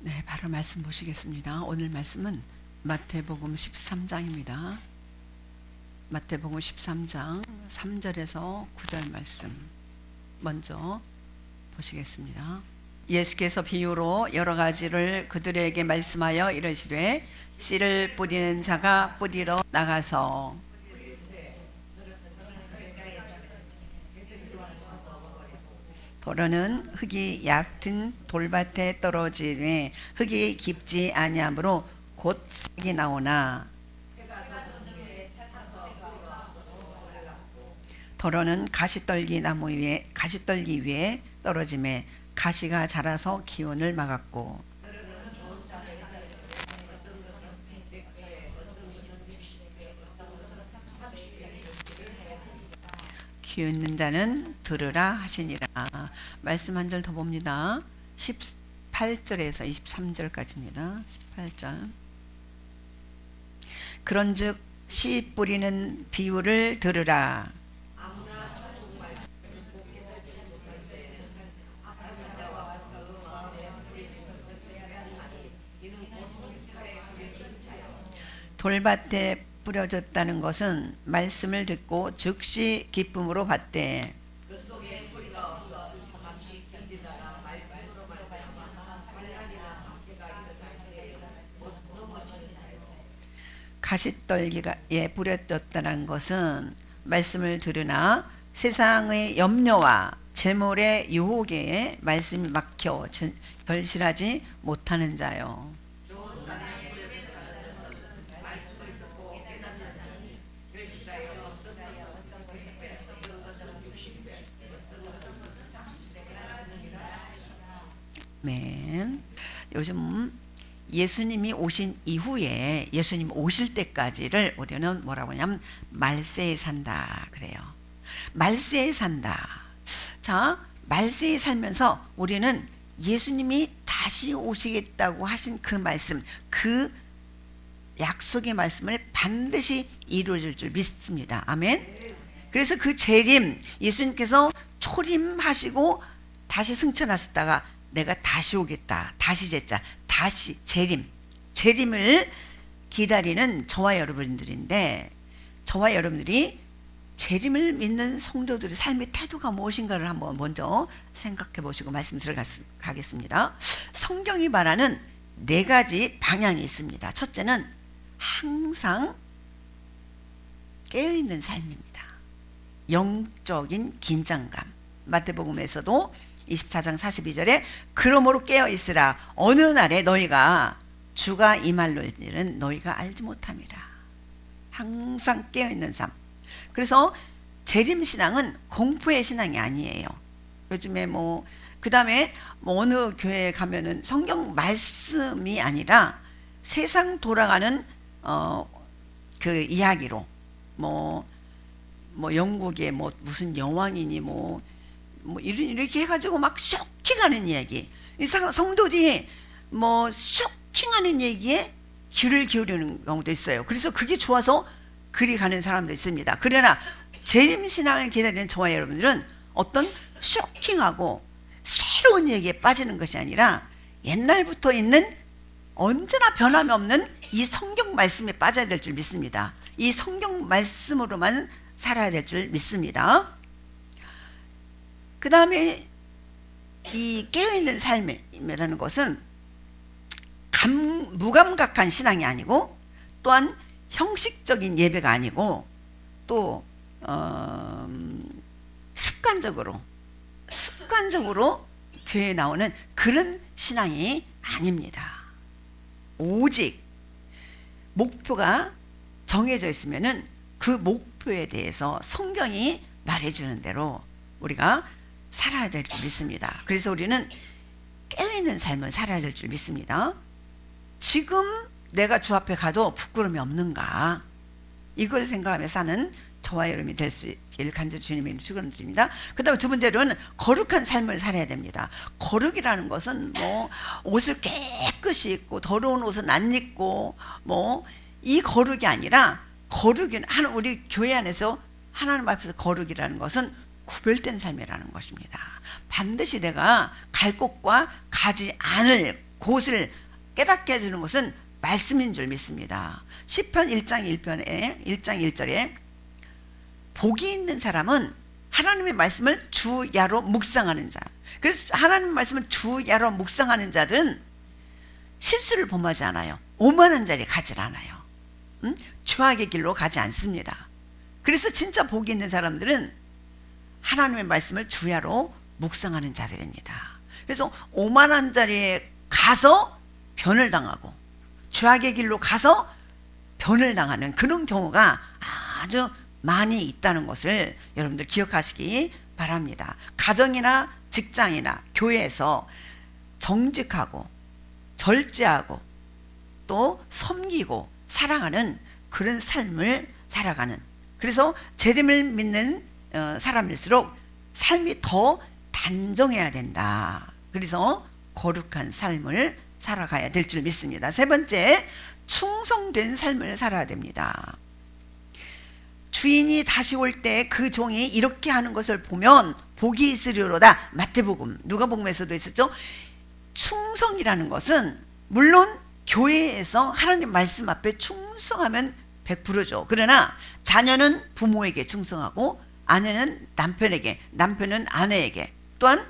네, 바로 말씀 보시겠습니다. 오늘 말씀은 마태복음 13장입니다. 마태복음 13장 3절에서 9절 말씀 먼저 보시겠습니다. 예수께서 비유로 여러 가지를 그들에게 말씀하여 이르시되 씨를 뿌리는 자가 뿌리러 나가서 도로는 흙이 얕은 돌밭에 떨어지매 흙이 깊지 아니하므로 곧 싹이 나오나 도로는 가시떨기 위에 떨어지매 가시가 자라서 기운을 막았고 귀 있는 자는 들으라 하시니라. 말씀 한 절 더 봅니다. 18절에서 23절까지입니다. 18절. 그런즉 씨 뿌리는 비유를 들으라. 돌밭에 뿌려졌다는 것은 말씀을 듣고 즉시 기쁨으로 받되 가시떨기에 뿌려졌다는 것은 말씀을 들으나 세상의 염려와 재물의 유혹에 말씀이 막혀 결실하지 못하는 자요. 아멘. 요즘 예수님이 오신 이후에 예수님 오실 때까지를 우리는 뭐라고 하냐면 말세에 산다 그래요. 말세에 산다. 자, 말세에 살면서 우리는 예수님이 다시 오시겠다고 하신 그 말씀, 그 약속의 말씀을 반드시 이루어질 줄 믿습니다. 아멘. 그래서 그 재림, 예수님께서 초림하시고 다시 승천하셨다가 내가 다시 오겠다. 다시 제자. 다시 재림을 기다리는 저와 여러분들인데, 저와 여러분들이 재림을 믿는 성도들의 삶의 태도가 무엇인가를 한번 먼저 생각해 보시고 말씀 들어가겠습니다. 성경이 말하는 네 가지 방향이 있습니다. 첫째는 항상 깨어있는 삶입니다. 영적인 긴장감. 마태복음에서도 24장 42절에 그러므로 깨어있으라. 어느 날에 너희가 주가 임할 일은 너희가 알지 못함이라. 항상 깨어있는 삶. 그래서 재림신앙은 공포의 신앙이 아니에요. 요즘에 그 다음에 어느 교회에 가면은 성경 말씀이 아니라 세상 돌아가는 그 이야기로 영국의 무슨 여왕이니 이렇게 해가지고 막 쇼킹하는 이야기. 성도들이 쇼킹하는 얘기에 귀를 기울이는 경우도 있어요. 그래서 그게 좋아서 그리 가는 사람도 있습니다. 그러나 재림신앙을 기다리는 저와 여러분들은 어떤 쇼킹하고 새로운 얘기에 빠지는 것이 아니라 옛날부터 있는 언제나 변함이 없는 이 성경 말씀에 빠져야 될 줄 믿습니다. 이 성경 말씀으로만 살아야 될 줄 믿습니다. 그 다음에 이 깨어있는 삶이라는 것은 무감각한 신앙이 아니고 또한 형식적인 예배가 아니고 또 습관적으로 교회에 나오는 그런 신앙이 아닙니다. 오직 목표가 정해져 있으면은 그 목표에 대해서 성경이 말해주는 대로 우리가 살아야 될 줄 믿습니다. 그래서 우리는 깨어있는 삶을 살아야 될 줄 믿습니다. 지금 내가 주 앞에 가도 부끄러움이 없는가, 이걸 생각하며 사는 저와 여러분이 될 수 있기를 간절히 주님의 축원드립니다. 그 다음에 두 번째로는 거룩한 삶을 살아야 됩니다. 거룩이라는 것은 옷을 깨끗이 입고 더러운 옷은 안 입고 이 거룩이 아니라, 거룩은 우리 교회 안에서 하나님 앞에서 거룩이라는 것은 구별된 삶이라는 것입니다. 반드시 내가 갈 곳과 가지 않을 그것을 깨닫게 해주는 것은 말씀인 줄 믿습니다. 시편 1장 1절에 복이 있는 사람은 하나님의 말씀을 주야로 묵상하는 자. 그래서 하나님의 말씀을 주야로 묵상하는 자들은 실수를 범하지 않아요. 오만한 자리에 가지 않아요. 죄악의 길로 가지 않습니다. 그래서 진짜 복이 있는 사람들은 하나님의 말씀을 주야로 묵상하는 자들입니다. 그래서 오만한 자리에 가서 변을 당하고 죄악의 길로 가서 변을 당하는 그런 경우가 아주 많이 있다는 것을 여러분들 기억하시기 바랍니다. 가정이나 직장이나 교회에서 정직하고 절제하고 또 섬기고 사랑하는 그런 삶을 살아가는, 그래서 재림을 믿는 사람일수록 삶이 더 단정해야 된다. 그래서 거룩한 삶을 살아가야 될 줄 믿습니다. 세 번째, 충성된 삶을 살아야 됩니다. 주인이 다시 올 때 그 종이 이렇게 하는 것을 보면 복이 있으리로다. 마태복음, 누가복음에서도 있었죠. 충성이라는 것은 물론 교회에서 하나님 말씀 앞에 충성하면 100%죠. 그러나 자녀는 부모에게 충성하고 아내는 남편에게, 남편은 아내에게, 또한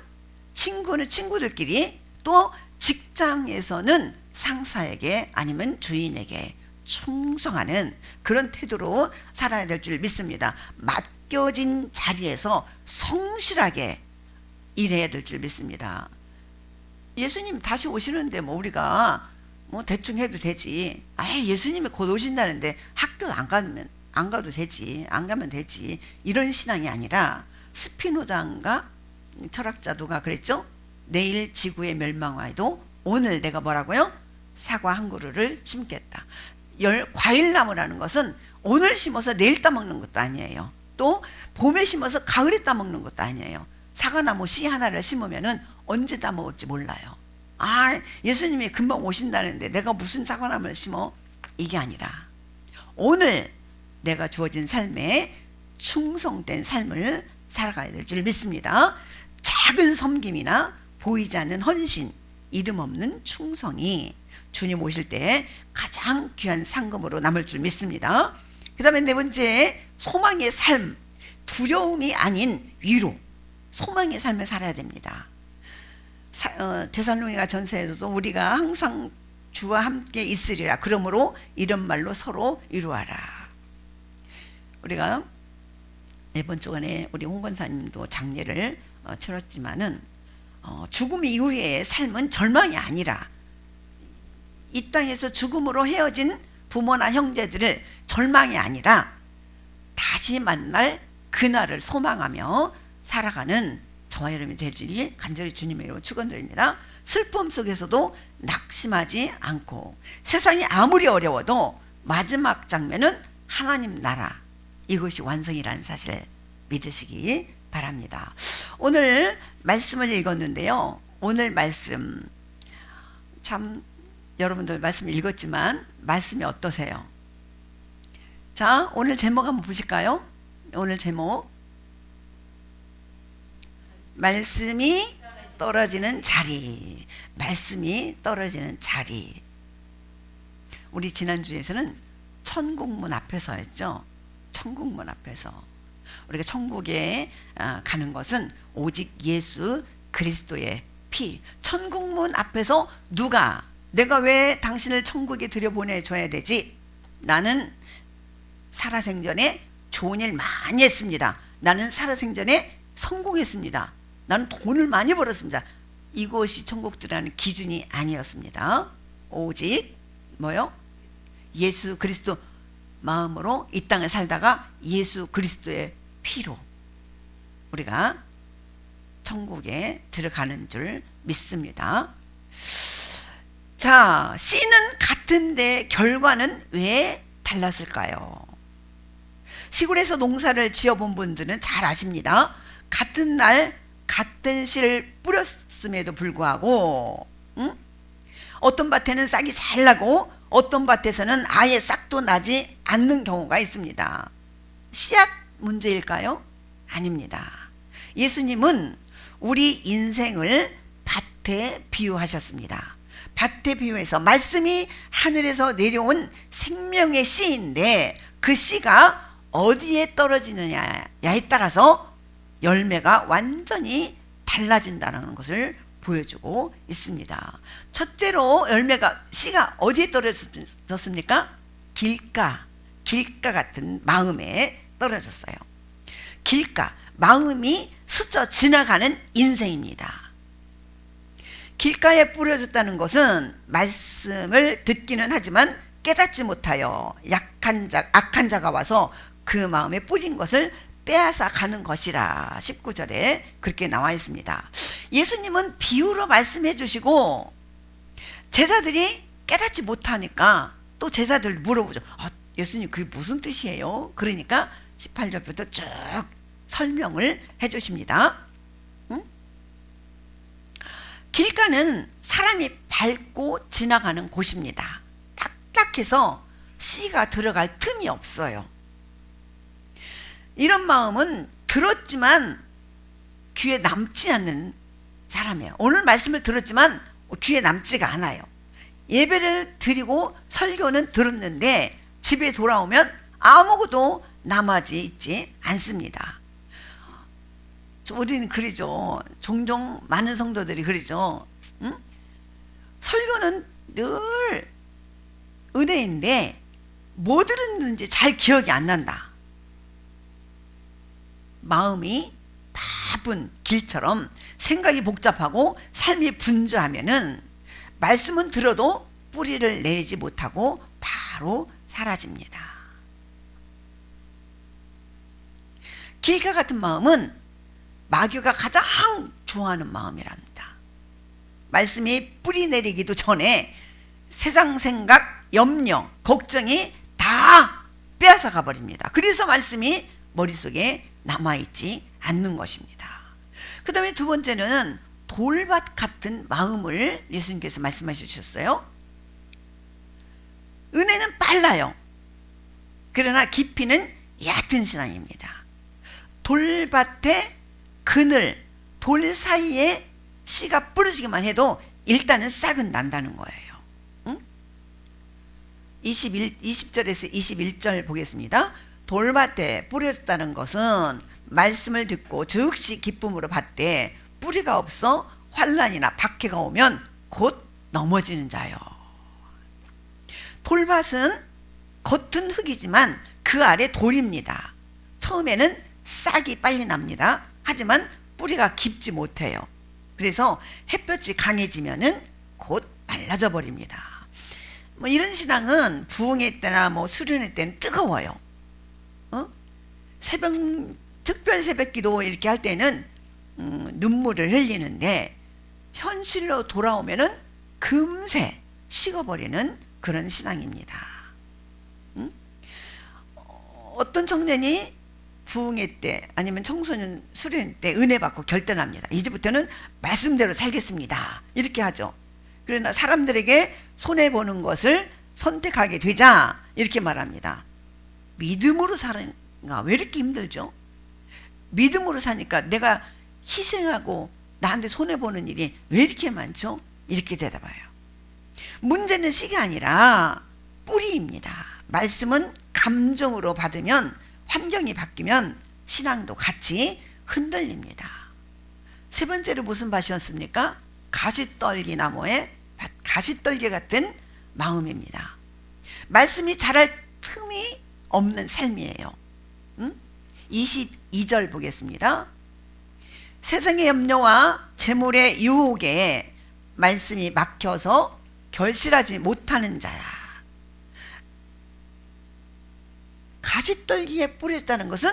친구는 친구들끼리, 또 직장에서는 상사에게 아니면 주인에게 충성하는 그런 태도로 살아야 될 줄 믿습니다. 맡겨진 자리에서 성실하게 일해야 될 줄 믿습니다. 예수님 다시 오시는데 뭐 우리가 뭐 대충 해도 되지. 예수님이 곧 오신다는데 학교 안 가도 되지. 안 가면 되지. 이런 신앙이 아니라 스피노자인가 철학자 누가 그랬죠? 내일 지구의 멸망와도 오늘 내가 뭐라고요? 사과 한 그루를 심겠다. 과일나무라는 것은 오늘 심어서 내일 따먹는 것도 아니에요. 또 봄에 심어서 가을에 따먹는 것도 아니에요. 사과나무 씨 하나를 심으면은 언제 따먹을지 몰라요. 예수님이 금방 오신다는데 내가 무슨 사과나무를 심어? 이게 아니라 오늘 내가 주어진 삶에 충성된 삶을 살아가야 될 줄 믿습니다. 작은 섬김이나 보이지 않는 헌신, 이름 없는 충성이 주님 오실 때 가장 귀한 상금으로 남을 줄 믿습니다. 그 다음에 네 번째, 소망의 삶, 두려움이 아닌 위로, 소망의 삶을 살아야 됩니다. 데살로니가 전서에도 우리가 항상 주와 함께 있으리라. 그러므로 이런 말로 서로 위로하라. 우리가 이번 주간에 우리 홍 권사님도 장례를 치렀지만은 죽음 이후의 삶은 절망이 아니라 이 땅에서 죽음으로 헤어진 부모나 형제들을 절망이 아니라 다시 만날 그날을 소망하며 살아가는 저와 여러분이 되지 간절히 주님의 이름으로 축원드립니다. 슬픔 속에서도 낙심하지 않고 세상이 아무리 어려워도 마지막 장면은 하나님 나라, 이것이 완성이라는 사실을 믿으시기 바랍니다. 오늘 말씀을 읽었는데요. 오늘 말씀 참 여러분들 말씀 읽었지만 말씀이 어떠세요? 자, 오늘 제목 한번 보실까요? 오늘 제목, 말씀이 떨어지는 자리. 말씀이 떨어지는 자리. 우리 지난주에서는 천국문 앞에서 했죠. 천국문 앞에서. 우리가 천국에 가는 것은 오직 예수 그리스도의 피. 천국문 앞에서 내가 왜 당신을 천국에 들여보내줘야 되지? 나는 살아생전에 좋은 일 많이 했습니다. 나는 살아생전에 성공했습니다. 나는 돈을 많이 벌었습니다. 이것이 천국 들어가는 기준이 아니었습니다. 오직 뭐요? 예수 그리스도 마음으로 이 땅에 살다가 예수 그리스도의 피로 우리가 천국에 들어가는 줄 믿습니다. 자, 씨는 같은데 결과는 왜 달랐을까요? 시골에서 농사를 지어본 분들은 잘 아십니다. 같은 날 같은 씨를 뿌렸음에도 불구하고 어떤 밭에는 싹이 잘 나고 어떤 밭에서는 아예 싹도 나지 않는 경우가 있습니다. 씨앗 문제일까요? 아닙니다. 예수님은 우리 인생을 밭에 비유하셨습니다. 밭에 비유해서 말씀이 하늘에서 내려온 생명의 씨인데 그 씨가 어디에 떨어지느냐에 따라서 열매가 완전히 달라진다는 것을 보여주고 있습니다. 첫째로 씨가 어디에 떨어졌습니까? 길가 같은 마음에 떨어졌어요. 마음이 스쳐 지나가는 인생입니다. 길가에 뿌려졌다는 것은 말씀을 듣기는 하지만 깨닫지 못하여 악한 자가 와서 그 마음에 뿌린 것을 빼앗아 가는 것이라 19절에 그렇게 나와 있습니다. 예수님은 비유로 말씀해 주시고 제자들이 깨닫지 못하니까 또 제자들 물어보죠. 예수님 그게 무슨 뜻이에요? 그러니까 18절부터 쭉 설명을 해 주십니다. 길가는 사람이 밟고 지나가는 곳입니다. 딱딱해서 씨가 들어갈 틈이 없어요. 이런 마음은 들었지만 귀에 남지 않는 사람이에요. 오늘 말씀을 들었지만 귀에 남지가 않아요. 예배를 드리고 설교는 들었는데 집에 돌아오면 아무것도 남아지 있지 않습니다. 우리는 그러죠. 종종 많은 성도들이 그러죠. 설교는 늘 은혜인데 뭐 들었는지 잘 기억이 안 난다. 마음이 바쁜 길처럼 생각이 복잡하고 삶이 분주하면은 말씀은 들어도 뿌리를 내리지 못하고 바로 사라집니다. 길가 같은 마음은 마귀가 가장 좋아하는 마음이랍니다. 말씀이 뿌리 내리기도 전에 세상 생각, 염려, 걱정이 다 빼앗아 가버립니다. 그래서 말씀이 머릿속에 남아있지 않는 것입니다. 그 다음에 두 번째는 돌밭 같은 마음을 예수님께서 말씀하셔 주셨어요. 은혜는 빨라요. 그러나 깊이는 얕은 신앙입니다. 돌밭에 그늘, 돌 사이에 씨가 뿌려지기만 해도 일단은 싹은 난다는 거예요. 20절에서 21절 보겠습니다. 돌밭에 뿌려졌다는 것은 말씀을 듣고 즉시 기쁨으로 받되 뿌리가 없어 환난이나 박해가 오면 곧 넘어지는 자요. 돌밭은 겉은 흙이지만 그 아래 돌입니다. 처음에는 싹이 빨리 납니다. 하지만 뿌리가 깊지 못해요. 그래서 햇볕이 강해지면은 곧 말라져 버립니다. 이런 신앙은 부흥의 때나 수련의 때는 뜨거워요. 특별 새벽기도 이렇게 할 때는 눈물을 흘리는데 현실로 돌아오면은 금세 식어버리는 그런 신앙입니다. 어떤 청년이 부흥회 때 아니면 청소년 수련 때 은혜 받고 결단합니다. 이제부터는 말씀대로 살겠습니다. 이렇게 하죠. 그러나 사람들에게 손해보는 것을 선택하게 되자 이렇게 말합니다. 믿음으로 사는가 왜 이렇게 힘들죠? 믿음으로 사니까 내가 희생하고 나한테 손해보는 일이 왜 이렇게 많죠? 이렇게 대답해요. 문제는 씨가 아니라 뿌리입니다. 말씀은 감정으로 받으면 환경이 바뀌면 신앙도 같이 흔들립니다. 세 번째로 무슨 밭이었습니까? 가시떨기 나무의 밭, 가시떨기 같은 마음입니다. 말씀이 자랄 틈이 없는 삶이에요. 22절 보겠습니다. 세상의 염려와 재물의 유혹에 말씀이 막혀서 결실하지 못하는 자야. 가시떨기에 뿌려졌다는 것은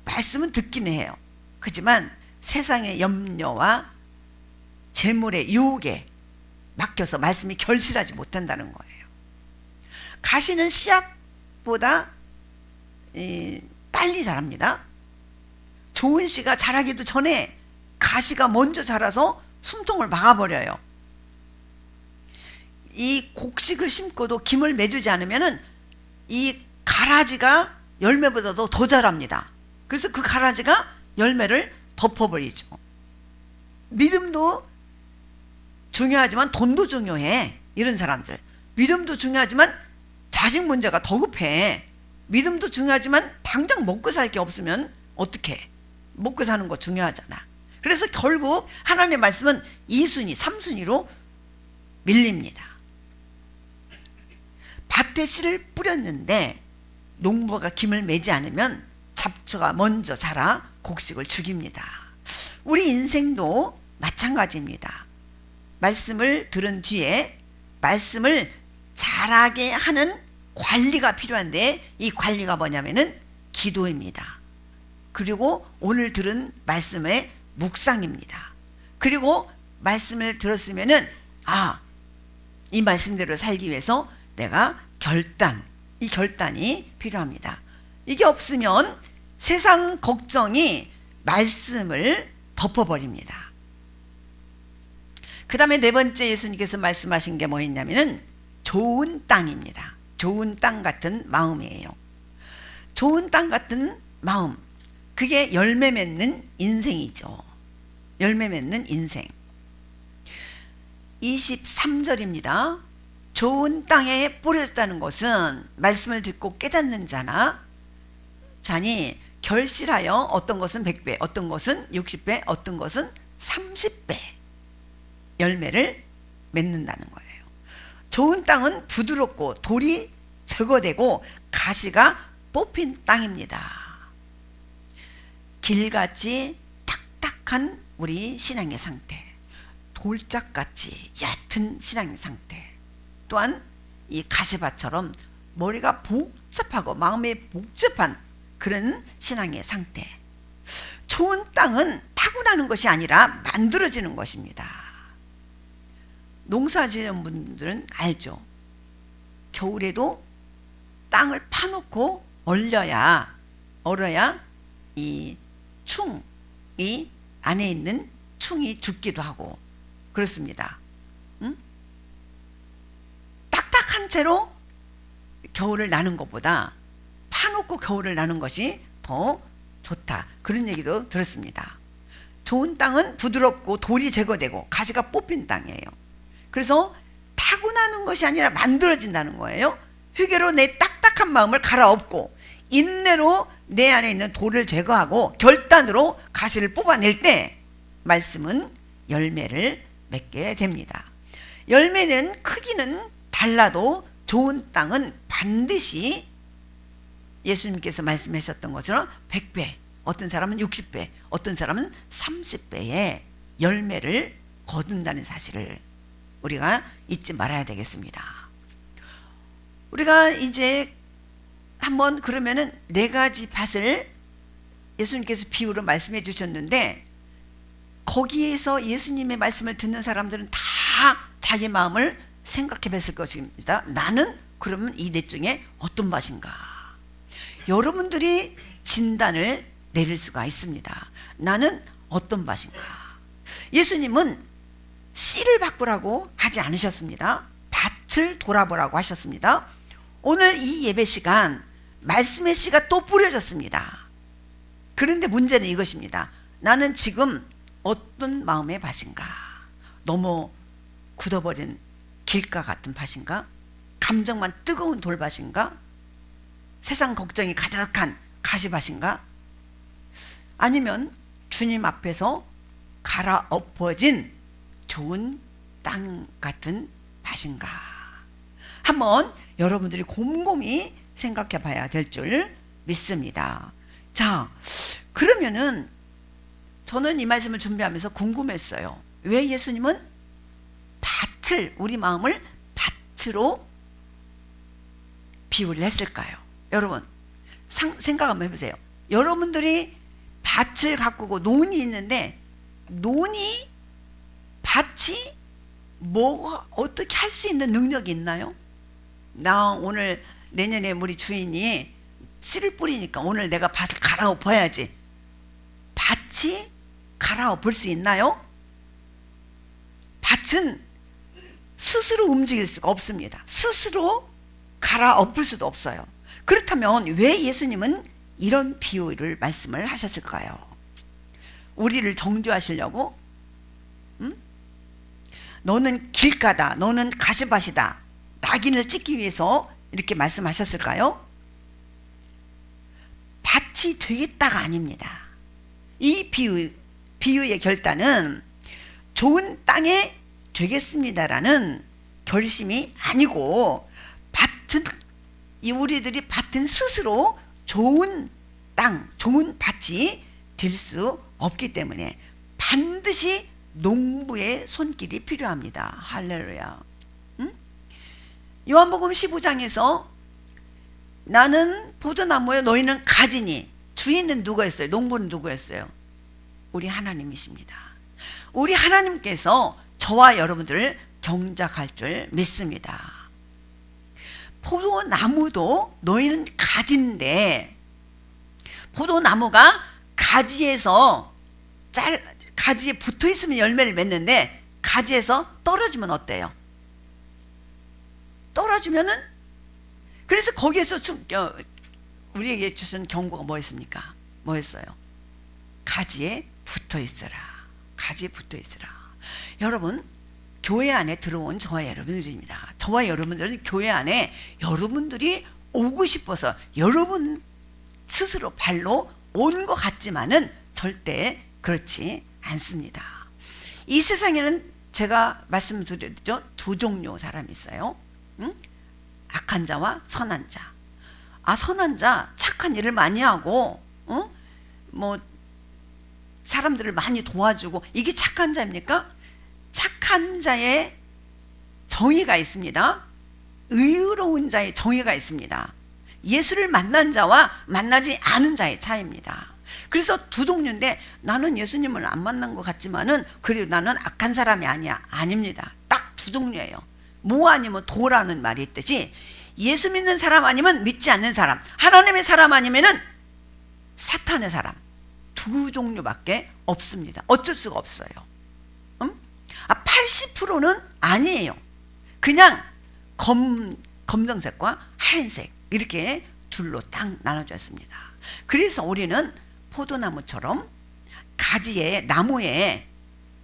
말씀은 듣기는 해요. 하지만 세상의 염려와 재물의 유혹에 막혀서 말씀이 결실하지 못한다는 거예요. 가시는 씨앗보다 빨리 자랍니다. 좋은 씨가 자라기도 전에 가시가 먼저 자라서 숨통을 막아버려요. 이 곡식을 심고도 김을 매주지 않으면은 이 가라지가 열매보다도 더 자랍니다. 그래서 그 가라지가 열매를 덮어버리죠. 믿음도 중요하지만 돈도 중요해. 이런 사람들. 믿음도 중요하지만 자식 문제가 더 급해. 믿음도 중요하지만 당장 먹고 살 게 없으면 어떡해. 먹고 사는 거 중요하잖아. 그래서 결국 하나님의 말씀은 2순위, 3순위로 밀립니다. 밭에 씨를 뿌렸는데 농부가 김을 매지 않으면 잡초가 먼저 자라 곡식을 죽입니다. 우리 인생도 마찬가지입니다. 말씀을 들은 뒤에 말씀을 잘하게 하는 관리가 필요한데, 이 관리가 뭐냐면은 기도입니다. 그리고 오늘 들은 말씀의 묵상입니다. 그리고 말씀을 들었으면은 이 말씀대로 살기 위해서 내가 이 결단이 필요합니다. 이게 없으면 세상 걱정이 말씀을 덮어버립니다. 그 다음에 네 번째 예수님께서 말씀하신 게 뭐였냐면은 좋은 땅입니다. 좋은 땅 같은 마음이에요. 좋은 땅 같은 마음, 그게 열매 맺는 인생이죠. 열매 맺는 인생. 23절입니다. 좋은 땅에 뿌려졌다는 것은 말씀을 듣고 깨닫는 자니 결실하여 어떤 것은 100배, 어떤 것은 60배, 어떤 것은 30배 열매를 맺는다는 거예요. 좋은 땅은 부드럽고 돌이 제거되고 가시가 뽑힌 땅입니다. 길같이 탁탁한 우리 신앙의 상태, 돌짝같이 얕은 신앙의 상태, 또한 이 가시밭처럼 머리가 복잡하고 마음이 복잡한 그런 신앙의 상태. 좋은 땅은 타고나는 것이 아니라 만들어지는 것입니다. 농사 지은 분들은 알죠. 겨울에도 땅을 파놓고 얼어야 이 충이 안에 있는 충이 죽기도 하고 그렇습니다. 딱딱한 채로 겨울을 나는 것보다 파놓고 겨울을 나는 것이 더 좋다. 그런 얘기도 들었습니다. 좋은 땅은 부드럽고 돌이 제거되고 가시가 뽑힌 땅이에요. 그래서 타고나는 것이 아니라 만들어진다는 거예요. 회개로 내 딱딱한 마음을 갈아엎고 인내로 내 안에 있는 돌을 제거하고 결단으로 가시를 뽑아낼 때 말씀은 열매를 맺게 됩니다. 열매는 크기는 달라도 좋은 땅은 반드시 예수님께서 말씀하셨던 것처럼 100배, 어떤 사람은 60배, 어떤 사람은 30배의 열매를 거둔다는 사실을 우리가 잊지 말아야 되겠습니다. 우리가 이제 한번 그러면은 네 가지 밭을 예수님께서 비유로 말씀해 주셨는데, 거기에서 예수님의 말씀을 듣는 사람들은 다 자기 마음을 생각해 봤을 것입니다. 나는 그러면 이 넷 중에 어떤 밭인가? 여러분들이 진단을 내릴 수가 있습니다. 나는 어떤 밭인가? 예수님은 씨를 바꾸라고 하지 않으셨습니다. 밭을 돌아보라고 하셨습니다. 오늘 이 예배 시간 말씀의 씨가 또 뿌려졌습니다. 그런데 문제는 이것입니다. 나는 지금 어떤 마음의 밭인가? 너무 굳어버린 길가 같은 밭인가? 감정만 뜨거운 돌밭인가? 세상 걱정이 가득한 가시밭인가? 아니면 주님 앞에서 갈아엎어진 좋은 땅 같은 밭인가? 한번 여러분들이 곰곰이 생각해 봐야 될 줄 믿습니다. 자, 그러면은 저는 이 말씀을 준비하면서 궁금했어요. 왜 예수님은 우리 마음을 밭으로 비유를 했을까요? 여러분 생각 한번 해보세요. 여러분들이 밭을 가꾸고 논이 있는데 밭이 뭐 어떻게 할 수 있는 능력이 있나요? 나 오늘 내년에 우리 주인이 씨를 뿌리니까 오늘 내가 밭을 갈아엎어야지. 밭이 갈아엎을 수 있나요? 밭은 스스로 움직일 수가 없습니다. 스스로 갈아엎을 수도 없어요. 그렇다면 왜 예수님은 이런 비유를 말씀을 하셨을까요? 우리를 정죄하시려고? 너는 길가다, 너는 가시밭이다, 낙인을 찍기 위해서 이렇게 말씀하셨을까요? 밭이 되겠다가 아닙니다. 이 비유의 결단은 좋은 땅에 되겠습니다라는 결심이 아니고, 우리들이 밭은 스스로 좋은 땅, 좋은 밭이 될 수 없기 때문에 반드시 농부의 손길이 필요합니다. 할렐루야. 요한복음 15장에서 나는 포도나무에 너희는 가지니, 주인은 누구였어요? 농부는 누구였어요? 우리 하나님이십니다. 우리 하나님께서 저와 여러분들을 경작할 줄 믿습니다. 포도나무도 너희는 가지인데, 포도나무가 가지에 붙어 있으면 열매를 맺는데, 가지에서 떨어지면 어때요? 떨어지면은, 그래서 거기에서 우리에게 주신 경고가 뭐였습니까? 뭐였어요? 가지에 붙어 있어라. 가지에 붙어 있어라. 여러분, 교회 안에 들어온 저와 여러분들입니다. 저와 여러분들은 교회 안에 여러분들이 오고 싶어서 여러분 스스로 발로 온 것 같지만은 절대 그렇지 않습니다. 이 세상에는 제가 말씀드렸죠. 두 종류 사람이 있어요. 악한 자와 선한 자. 선한 자, 착한 일을 많이 하고, 사람들을 많이 도와주고, 이게 착한 자입니까? 착한 자의 정의가 있습니다. 의로운 자의 정의가 있습니다. 예수를 만난 자와 만나지 않은 자의 차이입니다. 그래서 두 종류인데, 나는 예수님을 안 만난 것 같지만은 그래도 나는 악한 사람이 아니야. 아닙니다. 딱 두 종류예요. 뭐 아니면 도라는 말이 있듯이, 예수 믿는 사람 아니면 믿지 않는 사람, 하나님의 사람 아니면은 사탄의 사람, 두 종류밖에 없습니다. 어쩔 수가 없어요. 80%는 아니에요. 그냥 검정색과 하얀색, 이렇게 둘로 딱 나눠져 있습니다. 그래서 우리는 포도나무처럼 나무에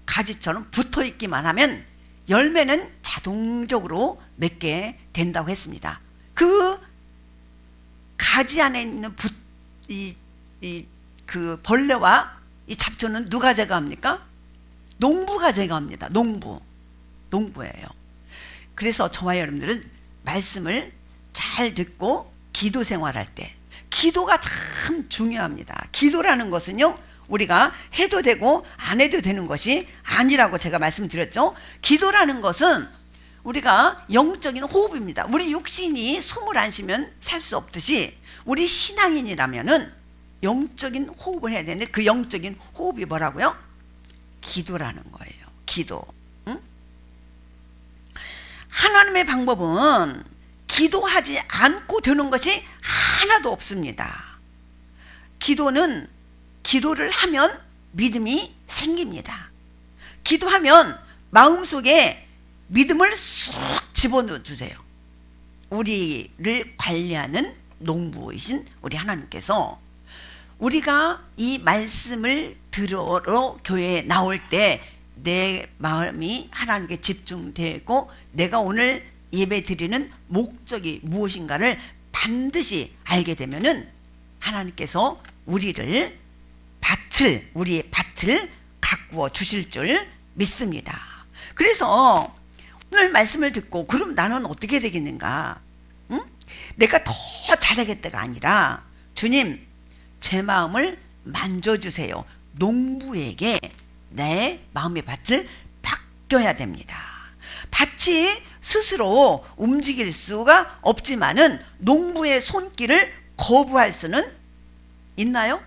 가지처럼 붙어 있기만 하면 열매는 자동적으로 맺게 된다고 했습니다. 그 가지 안에 있는 그 벌레와 이 잡초는 누가 제거합니까? 농부가 제거합니다. 농부예요. 그래서 저와 여러분들은 말씀을 잘 듣고 기도 생활할 때, 기도가 참 중요합니다. 기도라는 것은요, 우리가 해도 되고 안 해도 되는 것이 아니라고 제가 말씀드렸죠. 기도라는 것은 우리가 영적인 호흡입니다. 우리 육신이 숨을 안 쉬면 살 수 없듯이, 우리 신앙인이라면은 영적인 호흡을 해야 되는데, 그 영적인 호흡이 뭐라고요? 기도라는 거예요. 기도. 하나님의 방법은 기도하지 않고 되는 것이 하나도 없습니다. 기도를 하면 믿음이 생깁니다. 기도하면 마음속에 믿음을 쑥 집어넣어 주세요. 우리를 관리하는 농부이신 우리 하나님께서, 우리가 이 말씀을 들으러 교회에 나올 때 내 마음이 하나님께 집중되고, 내가 오늘 예배 드리는 목적이 무엇인가를 반드시 알게 되면은 하나님께서 우리의 밭을 가꾸어 주실 줄 믿습니다. 그래서 오늘 말씀을 듣고, 그럼 나는 어떻게 되겠는가? 내가 더 잘하겠다가 아니라, 주님, 제 마음을 만져주세요. 농부에게 내 마음의 밭을 바뀌어야 됩니다. 밭이 스스로 움직일 수가 없지만은 농부의 손길을 거부할 수는 있나요?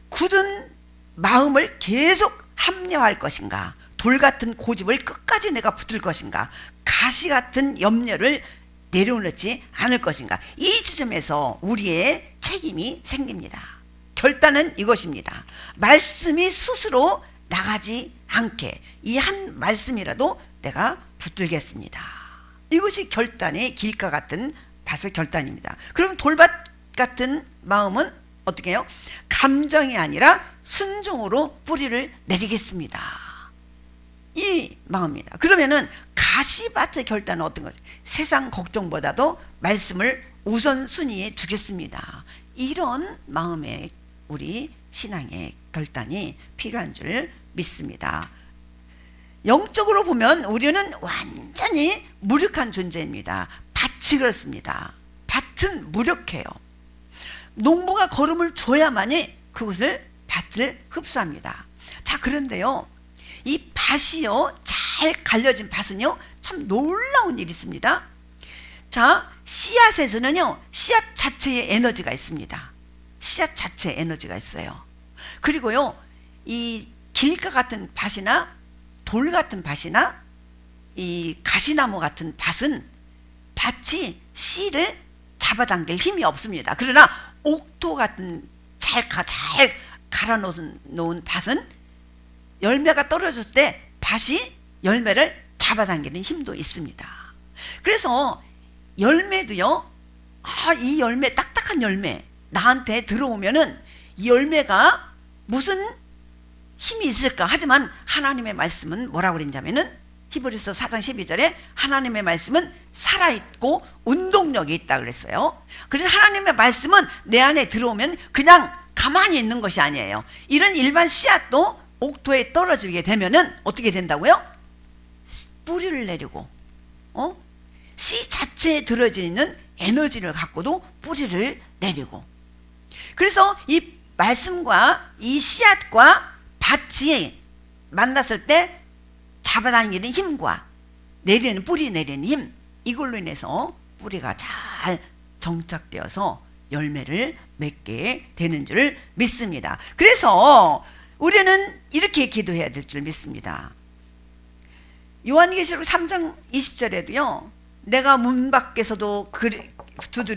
굳은 마음을 계속 합리화할 것인가? 돌 같은 고집을 끝까지 내가 붙을 것인가? 가시 같은 염려를 내려놓지 않을 것인가? 이 지점에서 우리의 책임이 생깁니다. 결단은 이것입니다. 말씀이 스스로 나가지 않게 이 한 말씀이라도 내가 붙들겠습니다. 이것이 결단의 길가 같은 밭의 결단입니다. 그럼 돌밭 같은 마음은 어떻게 해요? 감정이 아니라 순종으로 뿌리를 내리겠습니다. 이 마음입니다. 그러면은 가시밭의 결단은 어떤 거죠? 세상 걱정보다도 말씀을 우선순위에 두겠습니다. 이런 마음의 우리 신앙의 결단이 필요한 줄 믿습니다. 영적으로 보면 우리는 완전히 무력한 존재입니다. 밭이 그렇습니다. 밭은 무력해요. 농부가 거름을 줘야만이 그것을 밭을 흡수합니다. 자, 그런데요, 이 밭이요, 잘 갈려진 밭은요, 참 놀라운 일이 있습니다. 자, 씨앗에서는요, 씨앗 자체의 에너지가 있습니다. 씨앗 자체의 에너지가 있어요. 그리고요, 이 길가 같은 밭이나 돌 같은 밭이나 이 가시나무 같은 밭은 밭이 씨를 잡아당길 힘이 없습니다. 그러나 옥토 같은 잘 갈아 놓은 밭은 열매가 떨어졌을 때 밭이 열매를 잡아당기는 힘도 있습니다. 그래서 열매도요, 이 열매, 딱딱한 열매 나한테 들어오면은 이 열매가 무슨 힘이 있을까? 하지만 하나님의 말씀은 뭐라고 그랬냐면은 히브리서 4장 12절에 하나님의 말씀은 살아있고 운동력이 있다 그랬어요. 그래서 하나님의 말씀은 내 안에 들어오면 그냥 가만히 있는 것이 아니에요. 이런 일반 씨앗도 옥토에 떨어지게 되면은 어떻게 된다고요? 뿌리를 내리고, 씨 자체에 들어져 있는 에너지를 갖고도 뿌리를 내리고. 그래서 이 말씀과 이 씨앗과 밭이 만났을 때 잡아당기는 힘과 내리는 뿌리 내리는 힘, 이걸로 인해서 뿌리가 잘 정착되어서 열매를 맺게 되는 줄 믿습니다. 그래서 우리는 이렇게 기도해야 될 줄 믿습니다. 요한계시록 3장 20절에도요, 내가 문 밖에서도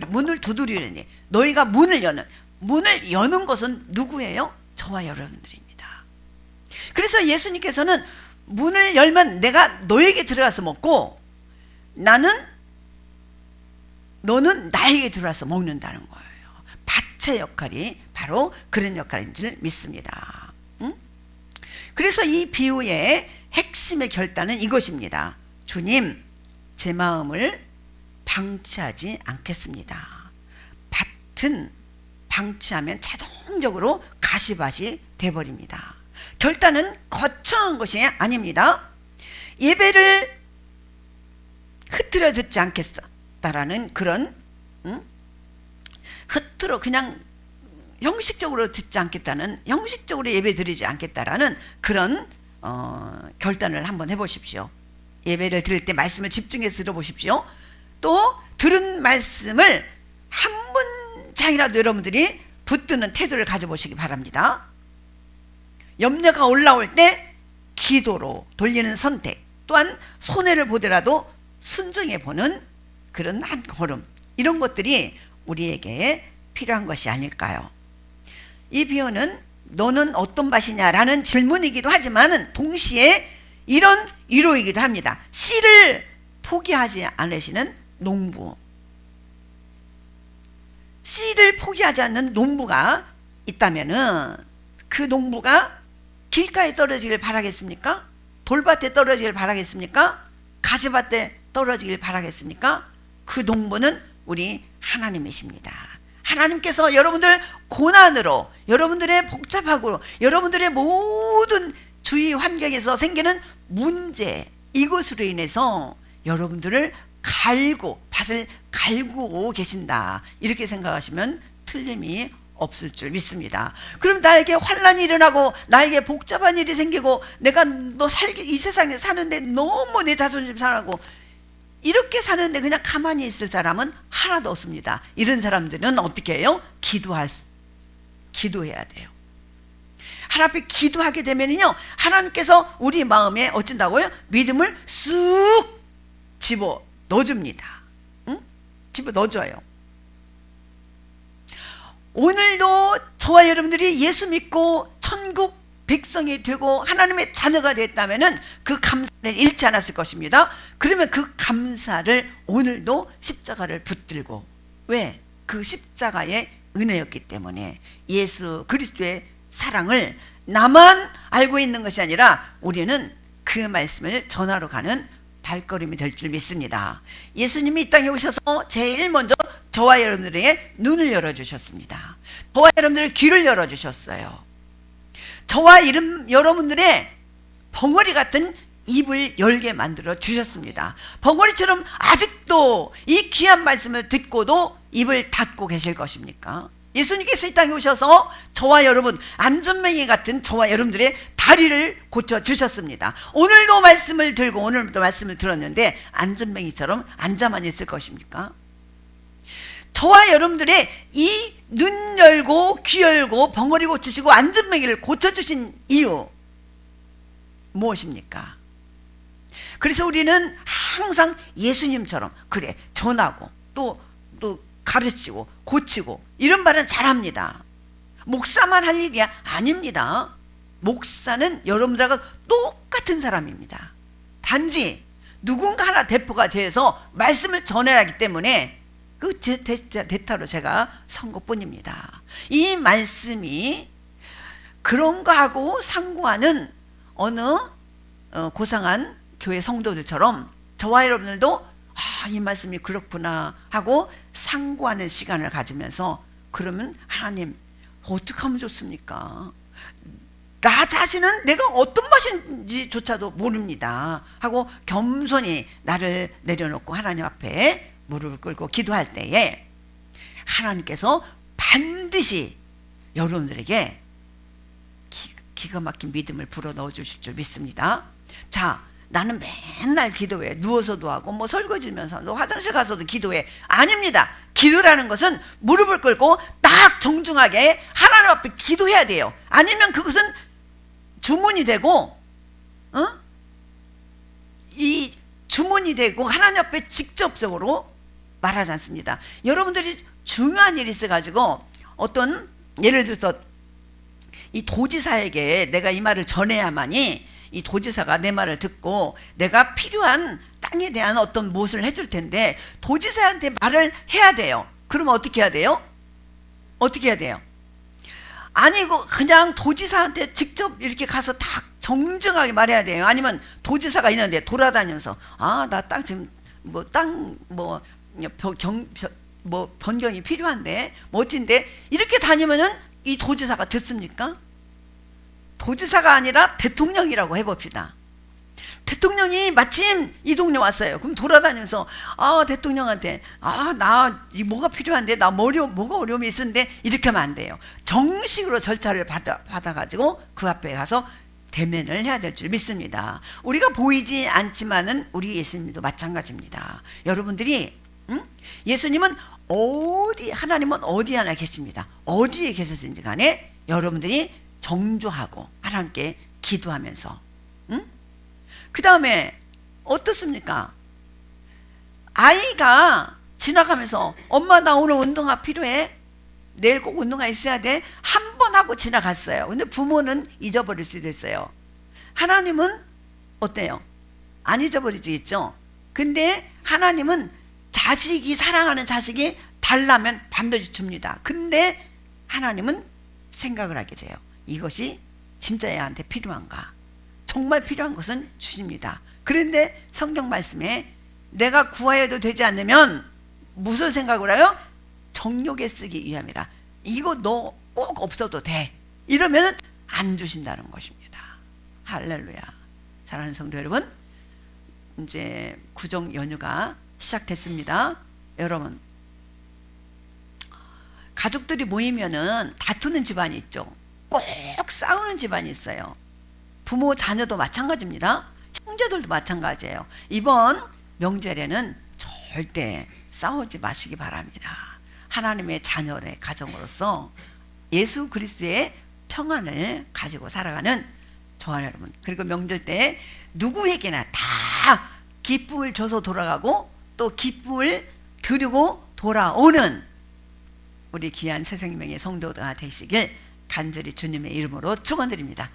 문을 두드리니 너희가 문을 여는 것은 누구예요? 저와 여러분들입니다. 그래서 예수님께서는 문을 열면 내가 너에게 들어가서 먹고 너는 나에게 들어와서 먹는다는 거예요. 밭의 역할이 바로 그런 역할인 줄 믿습니다. 그래서 이 비유의 핵심의 결단은 이것입니다. 주님, 제 마음을 방치하지 않겠습니다. 밭은 방치하면 자동적으로 가시밭이 돼버립니다. 결단은 거창한 것이 아닙니다. 예배를 흐트러 듣지 않겠다라는 그런 흐트러 그냥 형식적으로 듣지 않겠다는, 형식적으로 예배 드리지 않겠다라는 그런 결단을 한번 해보십시오. 예배를 드릴 때 말씀을 집중해서 들어보십시오. 또 들은 말씀을 한 문장이라도 여러분들이 붙드는 태도를 가져보시기 바랍니다. 염려가 올라올 때 기도로 돌리는 선택, 또한 손해를 보더라도 순종해 보는 그런 한 걸음, 이런 것들이 우리에게 필요한 것이 아닐까요? 이 비유는 너는 어떤 밭이냐라는 질문이기도 하지만 동시에 이런 위로이기도 합니다. 씨를 포기하지 않으시는 농부, 씨를 포기하지 않는 농부가 있다면은 그 농부가 길가에 떨어지길 바라겠습니까? 돌밭에 떨어지길 바라겠습니까? 가시밭에 떨어지길 바라겠습니까? 그 농부는 우리 하나님이십니다. 하나님께서 여러분들 고난으로, 여러분들의 복잡하고 여러분들의 모든 주위 환경에서 생기는 문제, 이것으로 인해서 여러분들을 밭을 갈구고 계신다, 이렇게 생각하시면 틀림이 없을 줄 믿습니다. 그럼 나에게 환난이 일어나고 나에게 복잡한 일이 생기고 내가 이 세상에 사는데 너무 내 자존심 상하고 이렇게 사는데 그냥 가만히 있을 사람은 하나도 없습니다. 이런 사람들은 어떻게 해요? 기도해야 돼요. 하나님 앞에 기도하게 되면요, 하나님께서 우리 마음에 어쩐다고요? 믿음을 쑥 집어 넣어줍니다. 집어 넣어줘요. 오늘도 저와 여러분들이 예수 믿고 천국 백성이 되고 하나님의 자녀가 됐다면 그 감사를 잃지 않았을 것입니다. 그러면 그 감사를 오늘도 십자가를 붙들고, 왜? 그 십자가의 은혜였기 때문에 예수 그리스도의 사랑을 나만 알고 있는 것이 아니라 우리는 그 그 말씀을 전하러 가는 발걸음이 될 줄 믿습니다. 예수님이 이 땅에 오셔서 제일 먼저 저와 여러분들에게 눈을 열어주셨습니다. 저와 여러분들의 귀를 열어주셨어요. 저와 여러분들의 벙어리 같은 입을 열게 만들어 주셨습니다. 벙어리처럼 아직도 이 귀한 말씀을 듣고도 입을 닫고 계실 것입니까? 예수님께서 이 땅에 오셔서 저와 여러분, 안전뱅이 같은 저와 여러분들의 다리를 고쳐주셨습니다. 오늘도 말씀을 들고 오늘도 말씀을 들었는데 안전뱅이처럼 앉아만 있을 것입니까? 저와 여러분들의 이 눈 열고 귀 열고 벙어리 고치시고 안전뱅이를 고쳐주신 이유 무엇입니까? 그래서 우리는 항상 예수님처럼 그래 전하고 또 가르치고 고치고 이런 말은 잘합니다. 목사만 할 일이 아닙니다. 목사는 여러분들과 똑같은 사람입니다. 단지 누군가 하나 대표가 돼서 말씀을 전해야 하기 때문에 그 대타로 제가 선 것뿐입니다. 이 말씀이 그런 거하고 상고하는 어느 고상한 교회 성도들처럼 저와 여러분들도 이 말씀이 그렇구나 하고 상고하는 시간을 가지면서 그러면 하나님 어떻게 하면 좋습니까? 나 자신은 내가 어떤 맛인지조차도 모릅니다 하고 겸손히 나를 내려놓고 하나님 앞에 무릎을 꿇고 기도할 때에 하나님께서 반드시 여러분들에게 기가 막힌 믿음을 불어넣어 주실 줄 믿습니다. 자, 나는 맨날 기도해. 누워서도 하고 뭐 설거지면서도 화장실 가서도 기도해. 아닙니다. 기도라는 것은 무릎을 꿇고 딱 정중하게 하나님 앞에 기도해야 돼요. 아니면 그것은 주문이 되고 이 주문이 되고 하나님 앞에 직접적으로 말하지 않습니다. 여러분들이 중요한 일이 있어가지고 어떤 예를 들어서 이 도지사에게 내가 이 말을 전해야만이 이 도지사가 내 말을 듣고 내가 필요한 땅에 대한 어떤 무엇을 해줄 텐데 도지사한테 말을 해야 돼요. 그러면 어떻게 해야 돼요? 어떻게 해야 돼요? 아니고 그냥 도지사한테 직접 이렇게 가서 딱 정중하게 말해야 돼요. 아니면 도지사가 있는데 돌아다니면서 나 땅 지금 뭐 땅 뭐 변경이 필요한데 멋진데 이렇게 다니면은 이 도지사가 듣습니까? 도지사가 아니라 대통령이라고 해봅시다. 대통령이 마침 이 동네 왔어요. 그럼 돌아다니면서 대통령한테 나 뭐가 필요한데 나 뭐가 어려움이 있는데 이렇게 하면 안 돼요. 정식으로 절차를 받아가지고 그 앞에 가서 대면을 해야 될 줄 믿습니다. 우리가 보이지 않지만은 우리 예수님도 마찬가지입니다. 여러분들이 예수님은 하나님은 어디 하나 계십니다. 어디에 계셨든지 간에 여러분들이 정조하고 하나님께 기도하면서 그 다음에 어떻습니까? 아이가 지나가면서 엄마 나 오늘 운동화 필요해? 내일 꼭 운동화 있어야 돼? 한 번 하고 지나갔어요. 근데 부모는 잊어버릴 수도 있어요. 하나님은 어때요? 안 잊어버리지겠죠? 근데 하나님은 사랑하는 자식이 달라면 반드시 줍니다. 근데 하나님은 생각을 하게 돼요. 이것이 진짜 애한테 필요한가? 정말 필요한 것은 주십니다. 그런데 성경 말씀에 내가 구하여도 되지 않으면 무슨 생각을 해요? 정욕에 쓰기 위함이라. 이거 너 꼭 없어도 돼. 이러면 안 주신다는 것입니다. 할렐루야. 사랑하는 성도 여러분, 이제 구정 연휴가 시작됐습니다. 여러분, 가족들이 모이면은 다투는 집안이 있죠. 꼭 싸우는 집안이 있어요. 부모 자녀도 마찬가지입니다. 형제들도 마찬가지예요. 이번 명절에는 절대 싸우지 마시기 바랍니다. 하나님의 자녀의 가정으로서 예수 그리스도의 평안을 가지고 살아가는 저와 여러분, 그리고 명절 때 누구에게나 다 기쁨을 줘서 돌아가고 또 기쁨을 드리고 돌아오는 우리 귀한 새 생명의 성도가 되시길 간절히 주님의 이름으로 축원드립니다.